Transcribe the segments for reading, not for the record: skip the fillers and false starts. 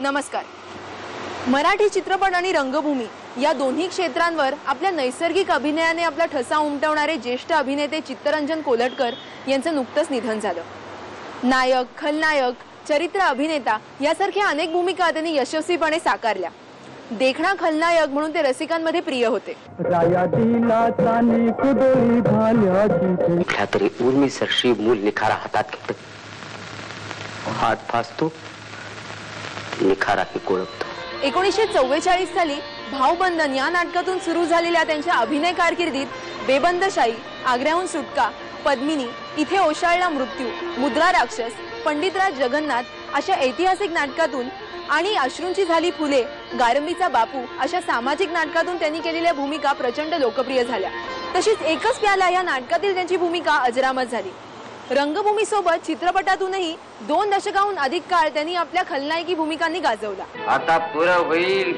नमस्कार। मराठी चित्रपट आणि रंगभूमी या दोन्ही क्षेत्रांवर आपल्या नैसर्गिक अभिनयाने आपला ठसा उमटवणारे ज्येष्ठ अभिनेते चित्तरंजन कोलटकर यांचं नुकतंच निधन झालं। नायक, खलनायक, चरित्र अभिनेता यासारख्या अनेक भूमिका त्यांनी यशस्वीपणे साकारल्या। देखणा खलनायक म्हणून ते रसिकांमध्ये प्रिय होते। तरी उर्मी सरशी मूल निखारा हातात घेत हात फासतो, निखारा ही कोळपतो। 1944 साली भावबंधन या नाटकातून सुरू झालेल्या त्यांच्या अभिनय कारकिर्दीत बेबंदशाही, आग्र्याहून सुटका, पद्मिनी, इथे ओशाळला मृत्यू, मुद्रा राक्षस, पंडितराज जगन्नाथ अशा ऐतिहासिक नाटकातून आणि अश्रूंची झाली फुले, गारंबीचा बापू अशा सामाजिक नाटकातून त्यांनी केलेल्या भूमिका प्रचंड लोकप्रिय झाल्या। तशीच एकच प्याला या नाटकातील त्यांची भूमिका अजरामर झाली। रंगभूमी सोबत चित्रपटातूनही 2 दशकाहून अधिक काळ त्यांनी आपल्या खलनायकी भूमिकांनी गाजवला। आता पुरं होईल,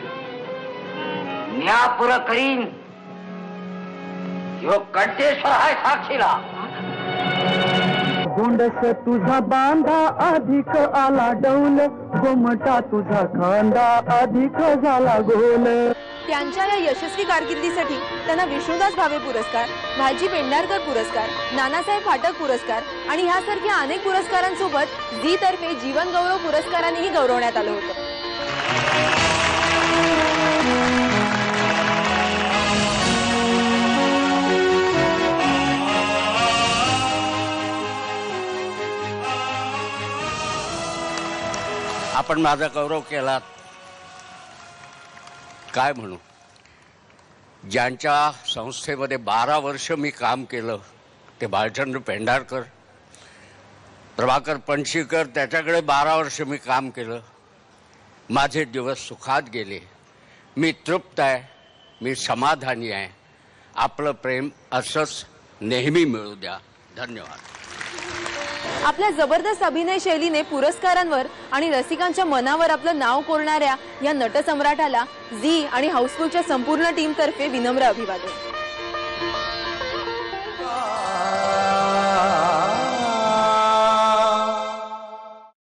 न्या पुरं करीन, ह्यो कंटेश्वर आहे साक्षीला। गोंडस तुझा बांधा अधिक आला डौल, गोमटा तुझा खांदा अधिक झाला गोल। त्यांच्या या यशस्वी कारकिर्दीसाठी त्यांना विष्णुदास भावे पुरस्कार, भालजी पेंढारकर पुरस्कार, नानासाहेब फाटक पुरस्कार आणि ह्यासारख्या अनेक पुरस्कारांसोबत झी तर्फे जीवन गौरव पुरस्कारानेही गौरवण्यात आलं होतं। आपण माझा गौरव केला, काय म्हणू। ज्यांच्या संस्थेमध्ये 12 वर्ष मी काम केलं ते भालचंद्र पेंढारकर, प्रभाकर पणशीकर, त्याच्याकडे 12 वर्ष मी काम केलं। माझे दिवस सुखात गेले, मी तृप्त आहे, मी समाधानी आहे। आपलं प्रेम असंच नेहमी मिळू द्या। धन्यवाद। आपल्या जबरदस्त अभिनय शैलीने पुरस्कारांवर आणि रसिकांच्या मनावर आपलं नाव कोरणाऱ्या या नटसम्राटाला झी आणि हाऊसफुलच्या संपूर्ण टीमतर्फे विनम्र अभिवादन।